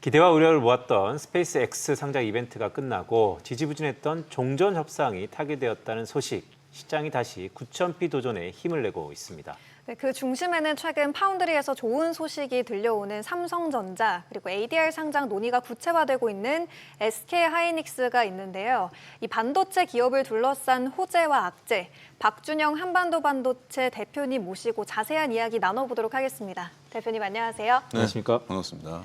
기대와 우려를 모았던 스페이스X 상장 이벤트가 끝나고 지지부진했던 종전 협상이 타결되었다는 소식, 시장이 다시 9,000피 도전에 힘을 내고 있습니다. 네, 그 중심에는 최근 파운드리에서 좋은 소식이 들려오는 삼성전자, 그리고 ADR 상장 논의가 구체화되고 있는 SK하이닉스가 있는데요. 이 반도체 기업을 둘러싼 호재와 악재, 박준영 한반도 반도체 대표님 모시고 자세한 이야기 나눠보도록 하겠습니다. 대표님 안녕하세요. 네, 안녕하십니까? 반갑습니다.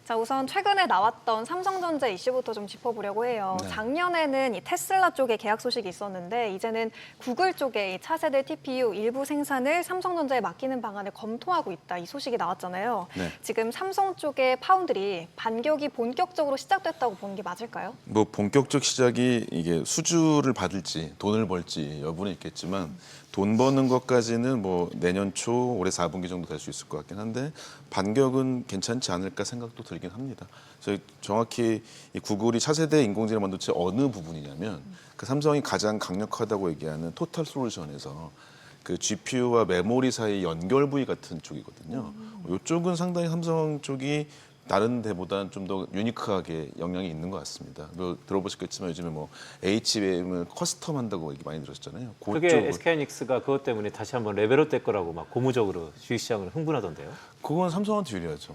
자, 우선 최근에 나왔던 삼성전자 이슈부터 좀 짚어보려고 해요. 네. 작년에는 이 테슬라 쪽에 계약 소식이 있었는데 이제는 구글 쪽에 이 차세대 TPU 일부 생산을 삼성전자에 맡기는 방안을 검토하고 있다. 이 소식이 나왔잖아요. 네. 지금 삼성 쪽의 파운드리 반격이 본격적으로 시작됐다고 보는 게 맞을까요? 뭐 본격적 시작이 이게 수주를 받을지 돈을 벌지 여부는 있겠지만 돈 버는 것까지는 뭐 내년 초 올해 4분기 정도 될 수 있을 것 같긴 한데 반격은 괜찮지 않을까 생각도 들긴 합니다. 저희 정확히 이 구글이 차세대 인공지능 반도체 어느 부분이냐면 그 삼성이 가장 강력하다고 얘기하는 토탈 솔루션에서 그 GPU와 메모리 사이 연결 부위 같은 쪽이거든요. 이쪽은 상당히 삼성 쪽이 다른 데보다는 좀 더 유니크하게 영향이 있는 것 같습니다. 뭐 들어보셨겠지만 요즘에 뭐 HBM을 커스텀한다고 얘기 많이 들으셨잖아요. 그게 SK하이닉스가 그것 때문에 다시 한번 레벨업 될 거라고 막 고무적으로 주식시장을 흥분하던데요. 그건 삼성한테 유리하죠.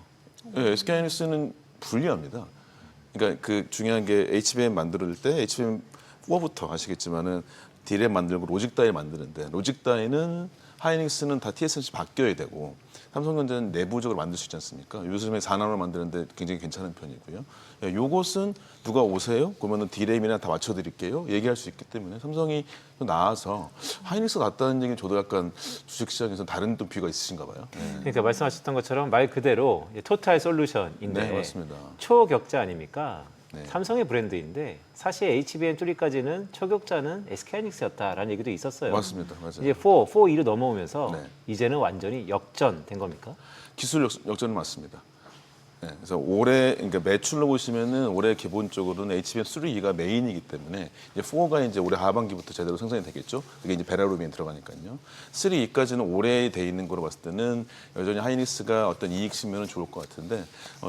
네, SK하이닉스는 불리합니다. 그러니까 그 중요한 게 HBM 만들 때 HBM4부터 아시겠지만은 디램 만들고 로직 다이 만드는데 로직 다이는 하이닉스는 다 TSMC 바뀌어야 되고 삼성전자는 내부적으로 만들 수 있지 않습니까? 요즘에 4나노 만드는데 굉장히 괜찮은 편이고요. 야, 요것은 누가 오세요? 그러면은 디램이나 다 맞춰드릴게요. 얘기할 수 있기 때문에 삼성이 또 나아서 하이닉스가 낫다는 얘기는 저도 약간 주식시장에서 다른 또 뷰가 있으신가 봐요. 네. 그러니까 말씀하셨던 것처럼 말 그대로 토탈 솔루션인데 네, 맞습니다. 초격자 아닙니까? 네. 삼성의 브랜드인데 사실 HBM 뚫기까지는 초격자는 SK하이닉스였다라는 얘기도 있었어요. 맞습니다. 맞아요. 이제 4E로 넘어오면서 네. 이제는 완전히 역전된 겁니까? 기술 역전은 맞습니다. 네, 그래서 올해 그러니까 매출로 보시면은 올해 기본적으로는 HBM3E가 메인이기 때문에 이제 4가 이제 올해 하반기부터 제대로 생산이 되겠죠. 그게 이제 베라루빈 들어가니까요. 3E까지는 올해 돼 있는 거로 봤을 때는 여전히 하이닉스가 어떤 이익 측면은 좋을 것 같은데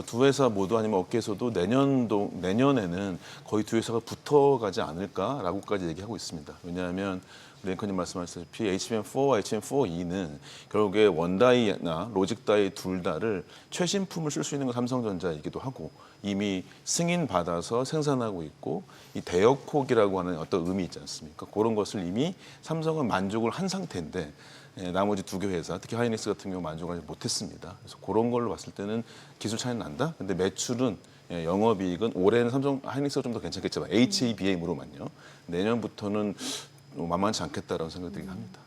두 회사 모두 아니면 업계에서도 내년에는 거의 두 회사가 붙어가지 않을까라고까지 얘기하고 있습니다. 왜냐하면 랭커님 말씀하셨다시피 HBM4와 HBM4E는 결국에 원다이나 로직다이 둘 다를 최신품을 쓸 수 있는 건 삼성전자이기도 하고 이미 승인 받아서 생산하고 있고 이 대역폭이라고 하는 어떤 의미 있지 않습니까? 그런 것을 이미 삼성은 만족을 한 상태인데 나머지 두 개 회사, 특히 하이닉스 같은 경우 만족하지 못했습니다. 그래서 그런 걸로 봤을 때는 기술 차이는 난다. 근데 매출은 영업이익은 올해는 삼성 하이닉스가 좀 더 괜찮겠지만 HBM으로만요. 내년부터는 만만치 않겠다라는 생각이 들긴 합니다.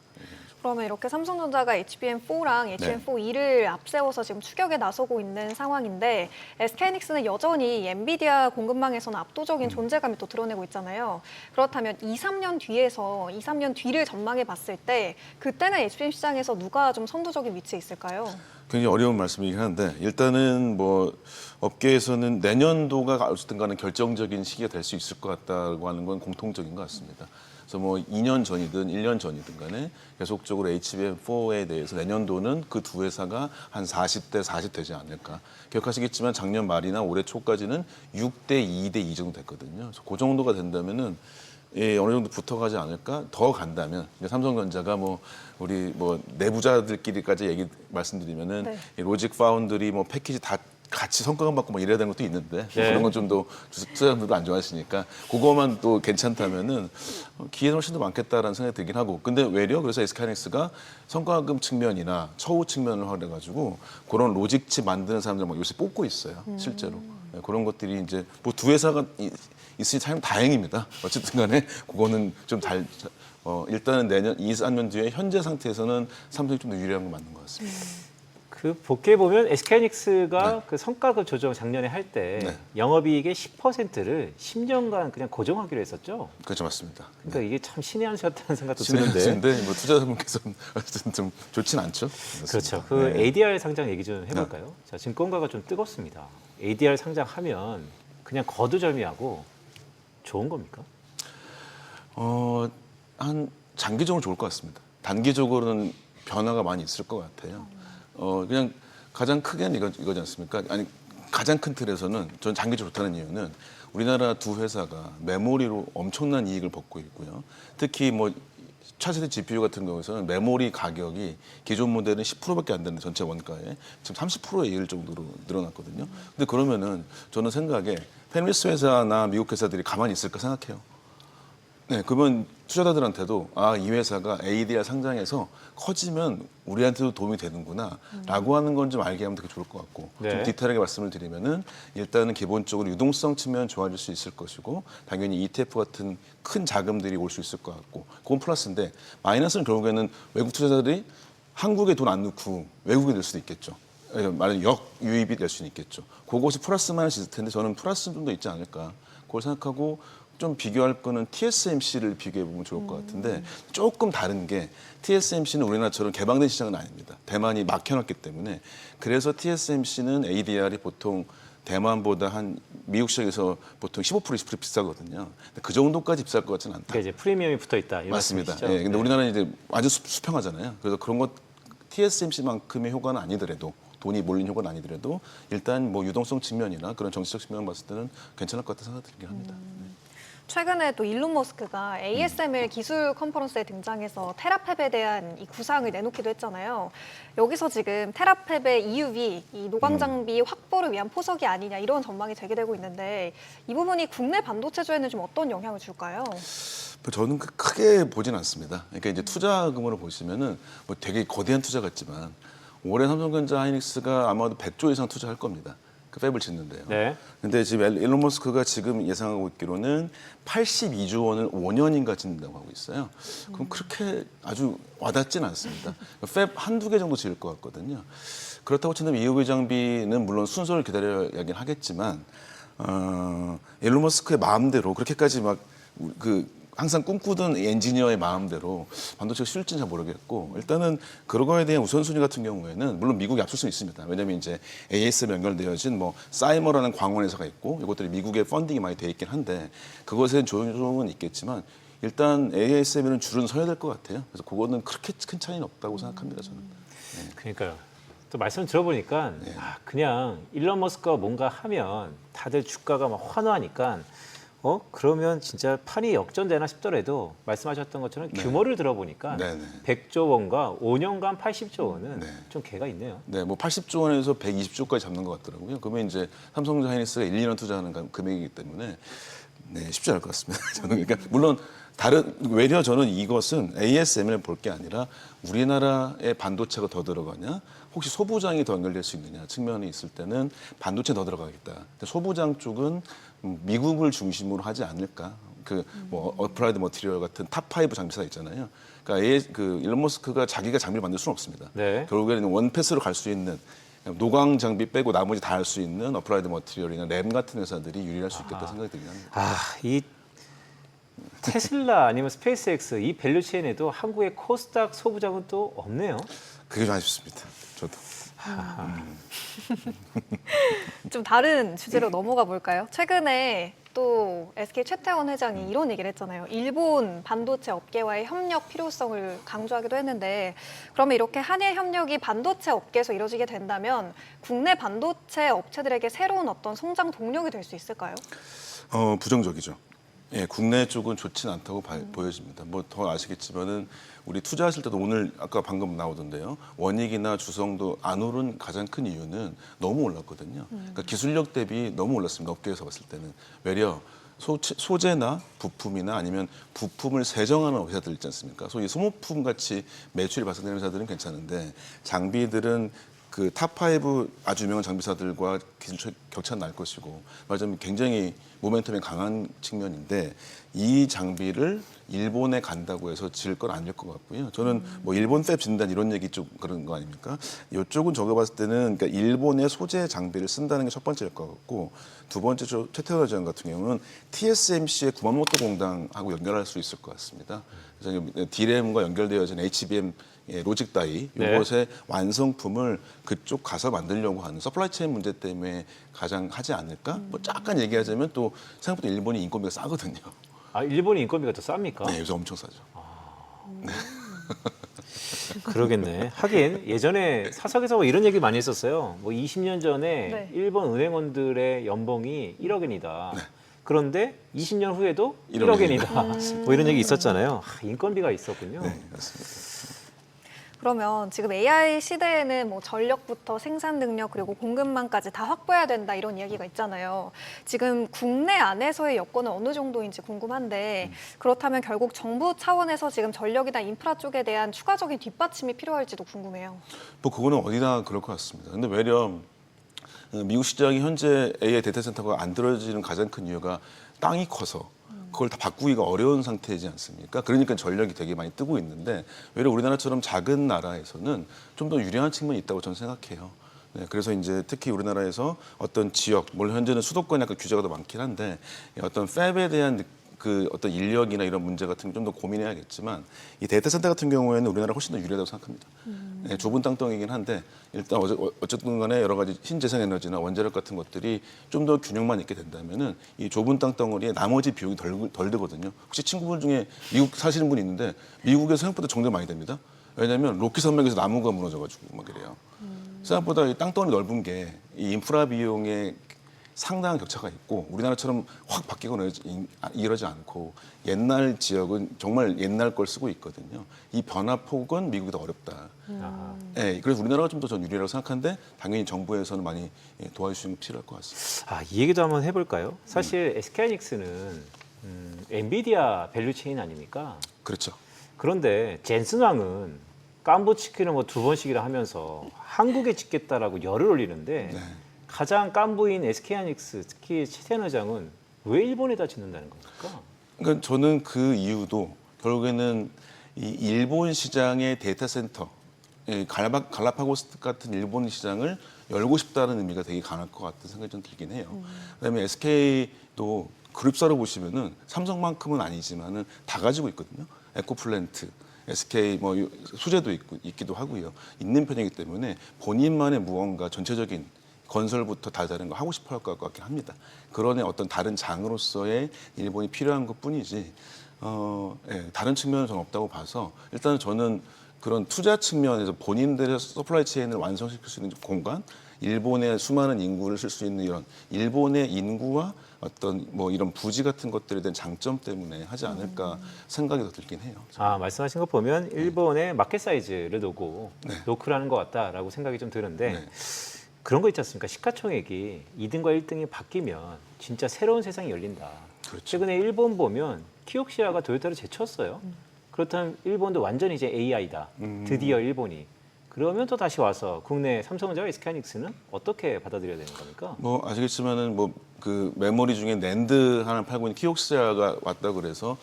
그러면 이렇게 삼성전자가 HBM4랑 HBM4E를 앞세워서 지금 추격에 나서고 있는 상황인데 SK하이닉스는 여전히 엔비디아 공급망에서는 압도적인 존재감이 또 드러내고 있잖아요. 그렇다면 2, 3년 뒤를 전망해 봤을 때 그때는 HBM 시장에서 누가 좀 선두적인 위치에 있을까요? 굉장히 어려운 말씀이긴 한데 일단은 뭐 업계에서는 내년도가 어쨌든 간에 결정적인 시기가 될 수 있을 것 같다고 하는 건 공통적인 것 같습니다. 그래서 뭐 2년 전이든 1년 전이든 간에 계속적으로 HBM4에 대해서 내년도는 그 두 회사가 한 40대 40 되지 않을까. 기억하시겠지만 작년 말이나 올해 초까지는 6대 2대 2 정도 됐거든요. 그래서 그 정도가 된다면은 어느 정도 붙어가지 않을까? 더 간다면 삼성전자가 뭐 우리 뭐 내부자들끼리까지 말씀드리면은 네. 이 로직 파운드리 뭐 패키지 다 같이 성과금 받고 뭐 이래야 되는 것도 있는데 네. 그런 건 좀 더 투자자분들도 안 좋아하시니까 그거만 또 괜찮다면은 기회는 훨씬 더 많겠다라는 생각이 들긴 하고 근데 외려 그래서 SK하이닉스가 성과금 측면이나 처우 측면을 활용해가지고 그런 로직칩 만드는 사람들 막 요새 뽑고 있어요 실제로 네, 그런 것들이 이제 뭐 두 회사가 있으니 참 다행입니다. 어쨌든 간에 그거는 좀 일단은 내년 2, 3년 뒤에 현재 상태에서는 삼성이 좀 더 유리한 건 맞는 것 같습니다. 그 복귀해 보면 SK하이닉스가 네. 그 성과급 조정 작년에 할 때 네. 영업이익의 10%를 10년간 그냥 고정하기로 했었죠. 그렇죠, 맞습니다. 그러니까 이게 참 신의 한 수였다는 생각도 신의 드는데. 한수인데 뭐 투자자분께서는 어쨌든 좀 좋진 않죠. 그렇죠. 그렇습니다. 그 네. ADR 상장 얘기 좀 해볼까요? 자, 증권가가 좀 뜨겁습니다. ADR 상장하면 그냥 거두절미하고 좋은 겁니까? 한 장기적으로 좋을 것 같습니다. 단기적으로는 변화가 많이 있을 것 같아요. 그냥 가장 크게는 이거지 않습니까? 아니 가장 큰 틀에서는 전 장기적으로 좋다는 이유는 우리나라 두 회사가 메모리로 엄청난 이익을 벗고 있고요. 특히 뭐 차세대 GPU 같은 경우에는 메모리 가격이 기존 모델은 10%밖에 안 되는 전체 원가에 지금 30%에 이을 정도로 늘어났거든요. 근데 그러면은 저는 생각에 펜리스 회사나 미국 회사들이 가만히 있을까 생각해요. 네, 그러면 투자자들한테도 이 회사가 ADR 상장해서 커지면 우리한테도 도움이 되는구나라고 하는 건 좀 알게 하면 되게 좋을 것 같고 네. 좀 디테일하게 말씀을 드리면은 일단은 기본적으로 유동성 측면 좋아질 수 있을 것이고 당연히 ETF 같은 큰 자금들이 올 수 있을 것 같고 그건 플러스인데 마이너스는 결국에는 외국 투자자들이 한국에 돈 안 넣고 외국에 낼 수도 있겠죠. 말하자면 역유입이 될 수는 있겠죠. 그것이 플러스만 있을 텐데 저는 플러스는 좀 더 있지 않을까 그걸 생각하고 좀 비교할 거는 TSMC를 비교해 보면 좋을 것 같은데 조금 다른 게 TSMC는 우리나라처럼 개방된 시장은 아닙니다. 대만이 막혀놨기 때문에 그래서 TSMC는 ADR이 보통 대만보다 한 미국 시장에서 보통 15% 20% 비싸거든요. 근데 그 정도까지 비쌀 것 같지는 않다. 그러니까 이제 프리미엄이 붙어 있다. 이 맞습니다. 말씀이시죠? 예, 근데 우리나라는 이제 아주 수평하잖아요. 그래서 그런 것 TSMC만큼의 효과는 아니더라도 돈이 몰린 효과는 아니더라도 일단 뭐 유동성 측면이나 그런 정치적 측면 봤을 때는 괜찮을 것 같다 생각이 들긴 합니다. 최근에 또 일론 머스크가 ASML 기술 컨퍼런스에 등장해서 테라팹에 대한 이 구상을 내놓기도 했잖아요. 여기서 지금 테라팹의 EUV, 이 노광 장비 확보를 위한 포석이 아니냐 이런 전망이 제기되고 있는데 이 부분이 국내 반도체주에는 좀 어떤 영향을 줄까요? 저는 크게 보진 않습니다. 그러니까 이제 투자금으로 보시면은 뭐 되게 거대한 투자 같지만 올해 삼성전자 하이닉스가 아마도 100조 이상 투자할 겁니다. 그 팹을 짓는데요. 네. 근데 지금 일론 머스크가 지금 예상하고 있기로는 82조 원을 5년인가 짓는다고 하고 있어요. 그럼 그렇게 아주 와닿지는 않습니다. 팹 한두 개 정도 지을 것 같거든요. 그렇다고 친다면 EUV 장비는 물론 순서를 기다려야긴 하겠지만 일론 머스크의 마음대로 그렇게까지 막 항상 꿈꾸던 엔지니어의 마음대로 반도체가 쉬울지는 잘 모르겠고 일단은 그런 거에 대한 우선순위 같은 경우에는 물론 미국이 앞설 수 있습니다. 왜냐하면 이제 AS에 연결되어진 뭐 사이머라는 광원 회사가 있고 이것들이 미국에 펀딩이 많이 돼 있긴 한데 그것에 조정은 있겠지만 일단 ASM에는 줄은 서야 될 것 같아요. 그래서 그거는 그렇게 큰 차이는 없다고 생각합니다. 저는. 그러니까요. 또 말씀 들어보니까 그냥 일론 머스크가 뭔가 하면 다들 주가가 막 환호하니까 그러면 진짜 판이 역전되나 싶더라도 말씀하셨던 것처럼 규모를 들어보니까 네네. 100조 원과 5년간 80조 원은 네. 좀 개가 있네요. 네, 뭐 80조 원에서 120조까지 잡는 것 같더라고요. 그러면 이제 삼성전자 하이닉스가 1, 2년 투자하는 금액이기 때문에 네, 쉽지 않을 것 같습니다. 저는 그러니까 물론 외려 저는 이것은 ASM을 볼 게 아니라 우리나라의 반도체가 더 들어가냐, 혹시 소부장이 더 연결될 수 있느냐 측면이 있을 때는 반도체 더 들어가겠다. 근데 소부장 쪽은 미국을 중심으로 하지 않을까. 뭐 어플라이드 머티리얼 같은 탑5 장비사 있잖아요. 그러니까 일론 머스크가 자기가 장비를 만들 수는 없습니다. 네. 결국에는 원패스로 갈 수 있는 노광 장비 빼고 나머지 다 할 수 있는 어플라이드 머티리얼이나 램 같은 회사들이 유리할 수 있겠다 생각이 들긴 합니다. 이 테슬라 아니면 스페이스X 이 밸류 체인에도 한국의 코스닥 소부장은 또 없네요. 그게 좀 아쉽습니다. 저도. 좀 다른 주제로 넘어가 볼까요? 최근에 또 SK 최태원 회장이 이런 얘기를 했잖아요. 일본 반도체 업계와의 협력 필요성을 강조하기도 했는데 그러면 이렇게 한일 협력이 반도체 업계에서 이루어지게 된다면 국내 반도체 업체들에게 새로운 어떤 성장 동력이 될 수 있을까요? 부정적이죠. 예, 국내 쪽은 좋지는 않다고 보여집니다. 뭐 더 아시겠지만은 우리 투자하실 때도 오늘 아까 방금 나오던데요. 원익이나 주성도 안 오른 가장 큰 이유는 너무 올랐거든요. 그러니까 기술력 대비 너무 올랐습니다. 업계에서 봤을 때는. 외려 소재나 부품이나 아니면 부품을 세정하는 회사들 있지 않습니까? 소위 소모품 같이 매출이 발생되는 회사들은 괜찮은데 장비들은 그 탑5 아주 유명한 장비사들과 기술 격차는 날 것이고 말하자면 굉장히 모멘텀이 강한 측면인데 이 장비를 일본에 간다고 해서 질 건 아닐 것 같고요. 저는 뭐 일본 팹 진단 이런 얘기 좀 그런 거 아닙니까? 이쪽은 제가 봤을 때는 그러니까 일본의 소재 장비를 쓴다는 게 첫 번째일 것 같고 두 번째 최태원 회장 같은 경우는 TSMC의 구마모토 공장하고 연결할 수 있을 것 같습니다. 그래서 D램과 연결되어진 HBM 로직 다이 이것의 완성품을 그쪽 가서 만들려고 하는 서플라이 체인 문제 때문에 가장 하지 않을까? 뭐 잠깐 얘기하자면 또 생각보다 일본이 인건비가 싸거든요. 일본이 인건비가 더 쌉니까? 네, 요새 엄청 싸죠. 그러겠네. 하긴 예전에 사석에서 뭐 이런 얘기 많이 했었어요. 뭐 20년 전에 네. 일본 은행원들의 연봉이 1억 엔이다. 그런데 20년 후에도 1억 1억 엔이다. 뭐 이런 얘기 있었잖아요. 인건비가 있었군요. 네, 맞습니다. 그러면 지금 AI 시대에는 뭐 전력부터 생산 능력 그리고 공급망까지 다 확보해야 된다 이런 이야기가 있잖아요. 지금 국내 안에서의 여건은 어느 정도인지 궁금한데 그렇다면 결국 정부 차원에서 지금 전력이나 인프라 쪽에 대한 추가적인 뒷받침이 필요할지도 궁금해요. 뭐 그거는 어디나 그럴 것 같습니다. 근데 외려 미국 시장이 현재 AI 데이터 센터가 안 들어지는 가장 큰 이유가 땅이 커서 그걸 다 바꾸기가 어려운 상태이지 않습니까? 그러니까 전력이 되게 많이 뜨고 있는데 외려 우리나라처럼 작은 나라에서는 좀 더 유리한 측면이 있다고 저는 생각해요. 네, 그래서 이제 특히 우리나라에서 어떤 지역, 물론 현재는 수도권에 약간 규제가 더 많긴 한데 어떤 팹에 대한 그 어떤 인력이나 이런 문제 같은 게 좀 더 고민해야겠지만 이 데이터 센터 같은 경우에는 우리나라가 훨씬 더 유리하다고 생각합니다. 네, 좁은 땅덩이긴 한데 일단 어쨌든 간에 여러 가지 신재생 에너지나 원자력 같은 것들이 좀 더 균형만 있게 된다면은 이 좁은 땅덩어리에 나머지 비용이 덜 들거든요. 혹시 친구분 중에 미국 사시는 분이 있는데 미국에서 생각보다 정말 많이 됩니다. 왜냐하면 로키 산맥에서 나무가 무너져가지고 막 이래요. 생각보다 이 땅덩어리 넓은 게 이 인프라 비용에 상당한 격차가 있고 우리나라처럼 확 바뀌거나 이러지 않고 옛날 지역은 정말 옛날 걸 쓰고 있거든요. 이 변화폭은 미국이 더 어렵다. 아하. 네, 그래서 우리나라가 좀 더 전 유리하다고 생각하는데 당연히 정부에서는 많이 도와주시는 게 필요할 것 같습니다. 아, 이 얘기도 한번 해볼까요? 사실 SK하이닉스는 엔비디아 밸류체인 아닙니까? 그렇죠. 그런데 젠슨 왕은 깐부 치킨을 뭐 2번씩이나 하면서 한국에 짓겠다라고 열을 올리는데 네. 가장 깐부인 SK하이닉스 특히 최태원 회장은 왜 일본에다 짓는다는 겁니까? 그러니까 저는 그 이유도 결국에는 이 일본 시장의 데이터 센터, 이 갈라파고스 같은 일본 시장을 열고 싶다는 의미가 되게 강할 것 같은 생각이 좀 들긴 해요. 그다음에 SK도 그룹사로 보시면은 삼성만큼은 아니지만은 다 가지고 있거든요. 에코플랜트, SK 뭐 수제도 있기도 하고요. 있는 편이기 때문에 본인만의 무언가 전체적인 건설부터 다 다른 거 하고 싶어 할 것 같긴 합니다. 그런 어떤 다른 장으로서의 일본이 필요한 것뿐이지 다른 측면은 저는 없다고 봐서 일단은 저는 그런 투자 측면에서 본인들의 서플라이 체인을 완성시킬 수 있는 공간, 일본의 수많은 인구를 쓸 수 있는 이런 일본의 인구와 어떤 뭐 이런 부지 같은 것들에 대한 장점 때문에 하지 않을까 생각이 더 들긴 해요. 아, 말씀하신 거 보면 일본의 마켓 사이즈를 놓고 네. 노크라는 것 같다라고 생각이 좀 드는데 네. 그런 거 있지 않습니까? 시가총액이 2등과 1등이 바뀌면 진짜 새로운 세상이 열린다. 그렇죠. 최근에 일본 보면 키옥시아가 토요타를 제쳤어요. 그렇다면 일본도 완전히 이제 AI다. 드디어 일본이. 그러면 또 다시 와서 국내 삼성전자와 SK하이닉스는 어떻게 받아들여야 되는 겁니까? 뭐 아시겠지만은 뭐 그 메모리 중에 낸드 하나 팔고 있는 키옥시아가 왔다 그래서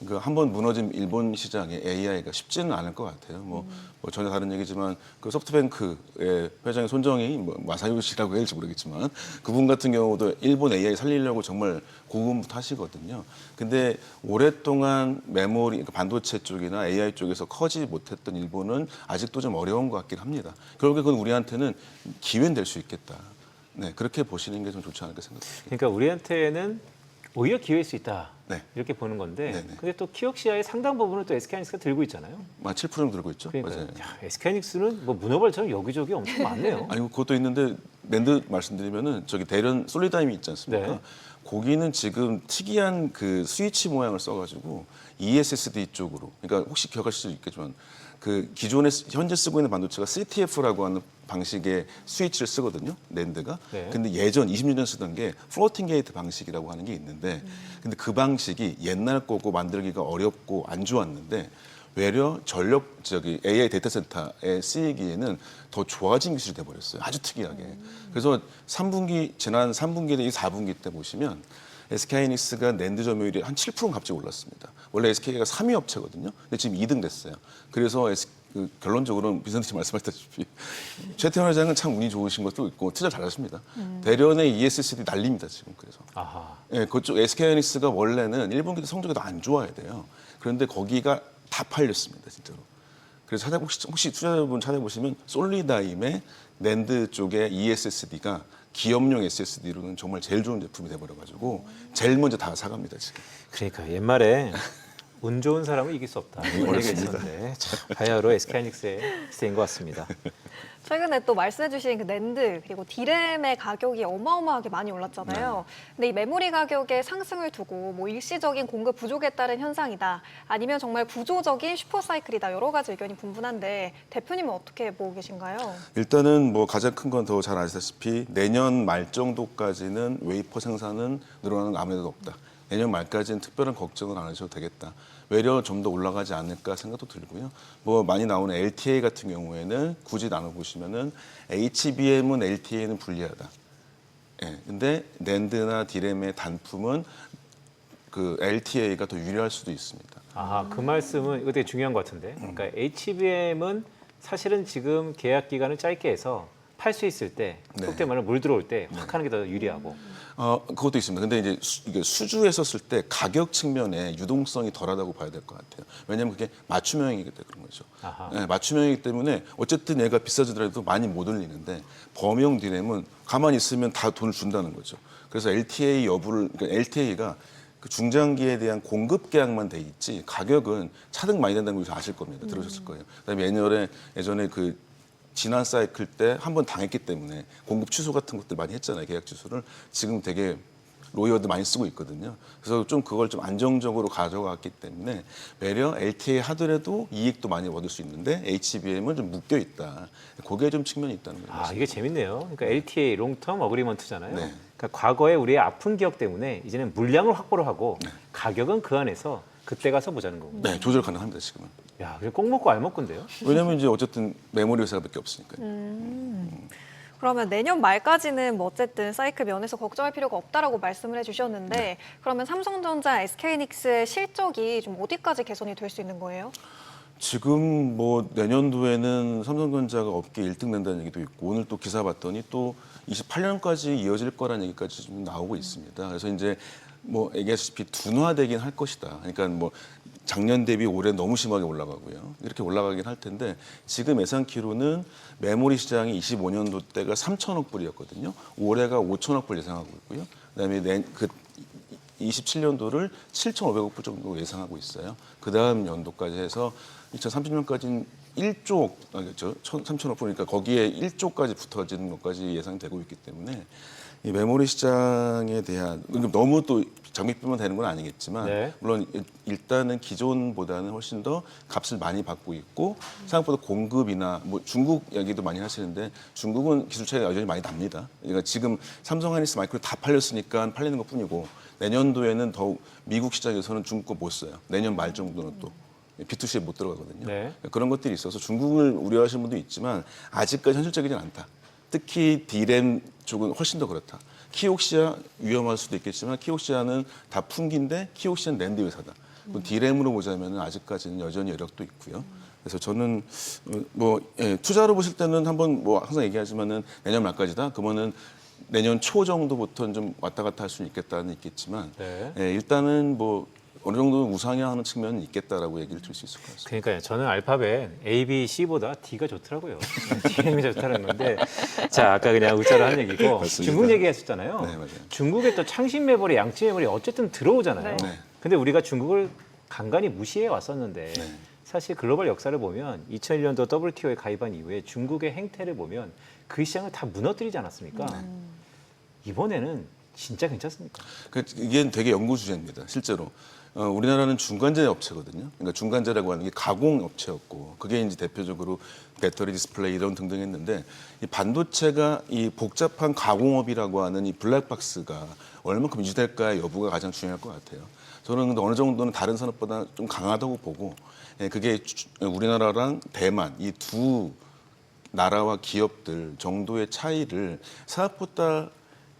그 한번 무너진 일본 시장에 AI가 쉽지는 않을 것 같아요. 뭐 전혀 다른 얘기지만 그 소프트뱅크의 회장의 손정희 뭐 마사요시라고 해야 할지 모르겠지만 그분 같은 경우도 일본 AI 살리려고 정말 고군부터 하시거든요. 근데 오랫동안 메모리 그러니까 반도체 쪽이나 AI 쪽에서 커지 못했던 일본은 아직도 좀 어려운 것 같긴 합니다. 결국에 그건 우리한테는 기회는 될 수 있겠다. 네, 그렇게 보시는 게 좀 좋지 않을까 생각합니다. 그러니까 우리한테는 오히려 기회일 수 있다. 네. 이렇게 보는 건데 네네. 근데 또 키옥시아의 상당 부분을 또 SK하이닉스가 들고 있잖아요. 7% 정도 들고 있죠. 그러니까 맞아요. SK하이닉스는 뭐 문어발처럼 여기저기 엄청 많네요. 아니 그것도 있는데 랜드 말씀드리면은 저기 대련 솔리다임이 있지 않습니까? 네. 거기는 지금 특이한 그 스위치 모양을 써가지고 ESSD 쪽으로. 그러니까 혹시 기억하실 수 있겠지만 그 기존에 현재 쓰고 있는 반도체가 CTF라고 하는 방식의 스위치를 쓰거든요. 랜드가. 네. 근데 예전 20년 전 쓰던 게 플로팅 게이트 방식이라고 하는 게 있는데 근데 그 방식이 옛날 거고 만들기가 어렵고 안 좋았는데 외려 AI 데이터 센터에 쓰이기에는 더 좋아진 기술이 돼버렸어요. 아주 특이하게. 그래서 지난 3분기, 4분기 때 보시면 SK하이닉스가 낸드 점유율이 한 7% 갑자기 올랐습니다. 원래 SK가 3위 업체거든요. 근데 지금 2등 됐어요. 그래서 결론적으로는 비서님 말씀하셨다시피 최태원 회장은 참 운이 좋으신 것도 있고 투자 잘하십니다. 대련의 ESSD 난립니다 지금 그래서. 아하. 예, 그쪽 SK하이닉스가 원래는 1분기 때 성적이 더 안 좋아야 돼요. 그런데 거기가 다 팔렸습니다, 진짜로. 그래서 혹시 투자자분 찾아보시면 솔리다임의 낸드 쪽의 ESSD가 기업용 SSD로는 정말 제일 좋은 제품이 돼버려가지고 제일 먼저 다 사갑니다 지금. 그러니까 옛말에 운 좋은 사람은 이길 수 없다. 이런 얘기가 있었는데 참 바야흐로 SK하이닉스의 시대인 것 같습니다. 최근에 또 말씀해주신 그 낸드 그리고 디램의 가격이 어마어마하게 많이 올랐잖아요. 근데 이 메모리 가격의 상승을 두고 뭐 일시적인 공급 부족에 따른 현상이다, 아니면 정말 구조적인 슈퍼사이클이다, 여러 가지 의견이 분분한데 대표님은 어떻게 보고 계신가요? 일단은 뭐 가장 큰 건 더 잘 아시다시피 내년 말 정도까지는 웨이퍼 생산은 늘어나는 거 아무래도 없다. 내년 말까지는 특별한 걱정은 안 하셔도 되겠다. 외려 좀 더 올라가지 않을까 생각도 들고요. 뭐 많이 나오는 LTA 같은 경우에는 굳이 나눠보시면은 HBM은 LTA는 불리하다. 예. 근데 낸드나 디램의 단품은 그 LTA가 더 유리할 수도 있습니다. 아, 그 말씀은 이거 되게 중요한 것 같은데. 그러니까 HBM은 사실은 지금 계약 기간을 짧게 해서 팔 수 있을 때, 네. 속된 말로 물 들어올 때 확 하는 게 더 유리하고. 그것도 있습니다. 근데 이제 이게 수주에서 쓸 때 가격 측면에 유동성이 덜하다고 봐야 될 것 같아요. 왜냐하면 그게 맞춤형이기 때문에 그런 거죠. 아하. 네, 맞춤형이기 때문에 어쨌든 얘가 비싸지더라도 많이 못 올리는데 범용 디램은 가만히 있으면 다 돈을 준다는 거죠. 그래서 LTA 여부를, 그러니까 LTA가 그 중장기에 대한 공급 계약만 돼 있지 가격은 차등 많이 된다는 걸 아실 겁니다. 들으셨을 거예요. 그다음에 예전에 그 지난 사이클 때 한 번 당했기 때문에 공급 취소 같은 것들 많이 했잖아요. 계약 취소를. 지금 되게 로이어도 많이 쓰고 있거든요. 그래서 좀 그걸 좀 안정적으로 가져갔기 때문에 외려 LTA 하더라도 이익도 많이 얻을 수 있는데 HBM은 좀 묶여 있다. 그게 좀 측면이 있다는 거죠. 아, 이게 재밌네요. 그러니까 LTA, 롱텀 어그리먼트잖아요. 네. 그러니까 과거에 우리의 아픈 기억 때문에 이제는 물량을 확보를 하고 가격은 그 안에서 그때 가서 보자는 거고. 네, 조절 가능합니다, 지금은. 야, 그게 꼭 먹고 알 먹고인데요. 왜냐면 이제 어쨌든 메모리 회사밖에 없으니까요. 그러면 내년 말까지는 뭐 어쨌든 사이클 면에서 걱정할 필요가 없다라고 말씀을 해주셨는데 그러면 삼성전자, SK하이닉스의 실적이 좀 어디까지 개선이 될 수 있는 거예요? 지금 뭐 내년도에는 삼성전자가 업계 1등 낸다는 얘기도 있고 오늘 또 기사 봤더니 또 28년까지 이어질 거라는 얘기까지 좀 나오고 있습니다. 그래서 이제 뭐 얘기하시피 둔화되긴 할 것이다. 그러니까 뭐 작년 대비 올해 너무 심하게 올라가고요. 이렇게 올라가긴 할 텐데 지금 예상키로는 메모리 시장이 25년도 때가 3천억 불이었거든요. 올해가 5천억 불 예상하고 있고요. 그다음에 그 27년도를 7,500억 불 정도 예상하고 있어요. 그 다음 연도까지 해서 2030년까지는 1조, 그렇죠? 3천억 불이니까 거기에 1조까지 붙어지는 것까지 예상되고 있기 때문에 이 메모리 시장에 대한 너무 또 장비뿐만 되는 건 아니겠지만 네. 물론 일단은 기존보다는 훨씬 더 값을 많이 받고 있고 생각보다 공급이나 뭐 중국 얘기도 많이 하시는데 중국은 기술 차이가 여전히 많이 납니다. 그러니까 지금 삼성하이닉스 마이크로 다 팔렸으니까 팔리는 것뿐이고 내년도에는 더욱 미국 시장에서는 중국 거 못 써요. 내년 말 정도는 또 B2C에 못 들어가거든요. 네. 그런 것들이 있어서 중국을 우려하시는 분도 있지만 아직까지 현실적이진 않다. 특히 D램 쪽은 훨씬 더 그렇다. 키옥시아 위험할 수도 있겠지만 키옥시아는 다 풍기인데 키옥시아는 랜드 회사다. D램으로 보자면 아직까지는 여전히 여력도 있고요. 그래서 저는 투자로 보실 때는 한번 뭐 항상 얘기하지만은 내년 말까지다. 그러면은 내년 초 정도부터는 좀 왔다 갔다 할 수는 있겠다는 있겠지만 네. 일단은 뭐 어느 정도 우상향하는 측면은 있겠다라고 얘기를 드릴 수 있을 것 같습니다. 그러니까요. 저는 알파벳 A, B, C보다 D가 좋더라고요. D가 좋다는 건데, 자 아까 그냥 웃자로 한 얘기고 맞습니다. 중국 얘기했었잖아요. 네, 맞아요. 중국의 또 창신 메모리, 양치 메모리 어쨌든 들어오잖아요. 네. 네. 근데 우리가 중국을 간간히 무시해 왔었는데 네. 사실 글로벌 역사를 보면 2001년도 WTO에 가입한 이후에 중국의 행태를 보면 그 시장을 다 무너뜨리지 않았습니까? 이번에는 진짜 괜찮습니까? 이게 되게 연구 주제입니다. 실제로. 우리나라는 중간재 업체거든요. 그러니까 중간재라고 하는 게 가공 업체였고 그게 이제 대표적으로 배터리 디스플레이 이런 등등 했는데 이 반도체가 이 복잡한 가공업이라고 하는 이 블랙박스가 얼마큼 유지될까의 여부가 가장 중요할 것 같아요. 저는 근데 어느 정도는 다른 산업보다 좀 강하다고 보고 그게 우리나라랑 대만 이 두 나라와 기업들 정도의 차이를 생각보다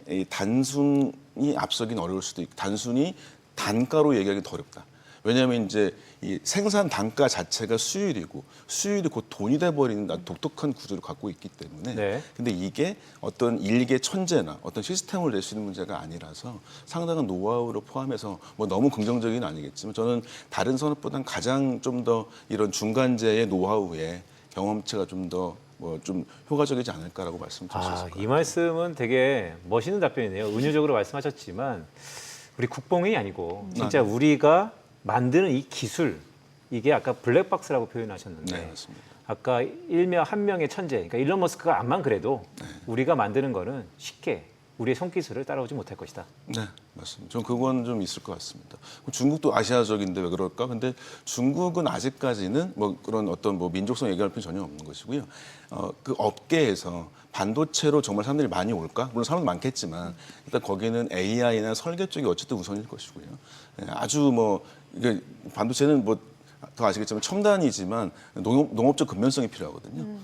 이 단순히 앞서긴 어려울 수도 있고 단순히 단가로 얘기하기 더 어렵다. 왜냐하면 이제 이 생산 단가 자체가 수율이고 수율이 곧 돈이 돼버리는 독특한 구조를 갖고 있기 때문에 네. 근데 이게 어떤 일개 천재나 어떤 시스템을 낼 수 있는 문제가 아니라서 상당한 노하우를 포함해서 뭐 너무 긍정적인 아니겠지만 저는 다른 산업보다는 가장 좀 더 이런 중간재의 노하우에 경험치가 좀 더 뭐 좀 효과적이지 않을까라고 말씀드릴 수 있을 것 같아요. 이 말씀은 되게 멋있는 답변이네요. 은유적으로 말씀하셨지만 우리 국뽕이 아니고 진짜 우리가 만드는 이 기술 이게 아까 블랙박스라고 표현하셨는데 네, 맞습니다. 아까 일명 한 명의 천재, 그러니까 일론 머스크가 암만 그래도 우리가 만드는 거는 쉽게 우리의 손기술을 따라오지 못할 것이다. 네, 맞습니다. 전 그건 좀 있을 것 같습니다. 그럼 중국도 아시아적인데 왜 그럴까? 근데 중국은 아직까지는 뭐 그런 어떤 뭐 민족성 얘기할 필요 전혀 없는 것이고요. 그 업계에서 반도체로 정말 사람들이 많이 올까? 물론 사람도 많겠지만 일단 거기는 AI나 설계 쪽이 어쨌든 우선일 것이고요. 예, 아주 뭐 이게 반도체는 뭐 더 아시겠지만 첨단이지만 농업적 근면성이 필요하거든요.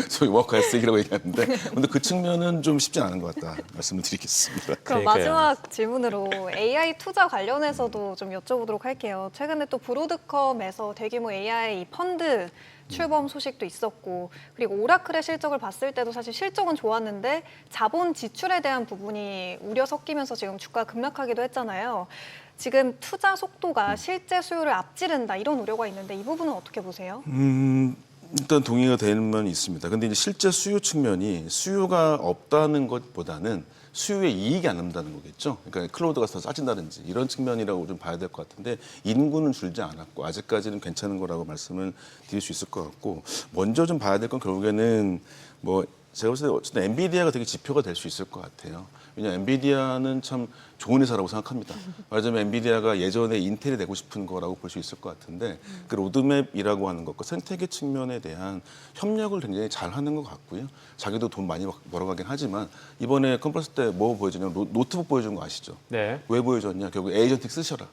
소위 워크에스이라고 얘기하는데, 근데 그 측면은 좀 쉽지 않은 것 같다 말씀을 드리겠습니다. 그럼 그러니까요. 마지막 질문으로 AI 투자 관련해서도 좀 여쭤보도록 할게요. 최근에 또 브로드컴에서 대규모 AI 펀드 출범 소식도 있었고, 그리고 오라클의 실적을 봤을 때도 사실 실적은 좋았는데 자본 지출에 대한 부분이 우려 섞이면서 지금 주가가 급락하기도 했잖아요. 지금 투자 속도가 실제 수요를 앞지른다 이런 우려가 있는데 이 부분은 어떻게 보세요? 일단 동의가 되는 면이 있습니다. 근데 이제 실제 수요 측면이 수요가 없다는 것보다는 수요에 이익이 안 난다는 거겠죠. 그러니까 클라우드가 더 싸진다든지 이런 측면이라고 좀 봐야 될 것 같은데 인구는 줄지 않았고 아직까지는 괜찮은 거라고 말씀을 드릴 수 있을 것 같고 먼저 좀 봐야 될 건 결국에는 뭐 제가 봤을 때 어쨌든 엔비디아가 되게 지표가 될 수 있을 것 같아요. 왜냐하면 엔비디아는 참 좋은 회사라고 생각합니다. 말하자면 엔비디아가 예전에 인텔이 되고 싶은 거라고 볼 수 있을 것 같은데 그 로드맵이라고 하는 것과 생태계 측면에 대한 협력을 굉장히 잘 하는 것 같고요. 자기도 돈 많이 벌어가긴 하지만 이번에 컨퍼런스 때 뭐 보여주냐면 노트북 보여준 거 아시죠? 네. 왜 보여줬냐? 결국 에이전틱 쓰셔라.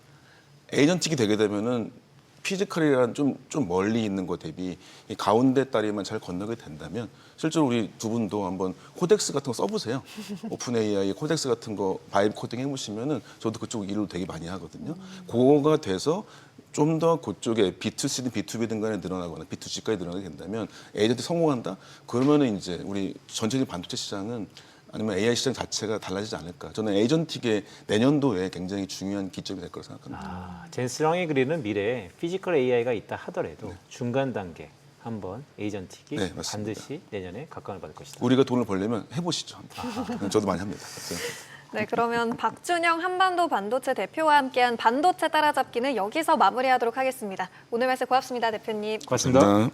에이전틱이 되게 되면은 피지컬이란 좀 멀리 있는 것 대비 이 가운데 다리만 잘 건너게 된다면 실제로 우리 두 분도 한번 코덱스 같은 거 써보세요. 오픈 AI 코덱스 같은 거 바이브 코딩 해보시면은 저도 그쪽 일을 되게 많이 하거든요. 그거가 돼서 좀 더 그쪽에 B2C든 B2B든 간에 늘어나거나 B2G까지 늘어나게 된다면 에이전트 성공한다? 그러면은 이제 우리 전체적인 반도체 시장은 아니면 AI 시장 자체가 달라지지 않을까. 저는 에이전틱의 내년도에 굉장히 중요한 기점이 될 거라고 생각합니다. 젠스 랑이 그리는 미래에 피지컬 AI가 있다 하더라도 중간 단계 한번 에이전틱이 네, 맞습니다. 반드시 내년에 각광을 받을 것이다. 우리가 돈을 벌려면 해보시죠. 저도 많이 합니다. 네, 그러면 박준영 한반도 반도체 대표와 함께한 반도체 따라잡기는 여기서 마무리하도록 하겠습니다. 오늘 말씀 고맙습니다, 대표님. 고맙습니다.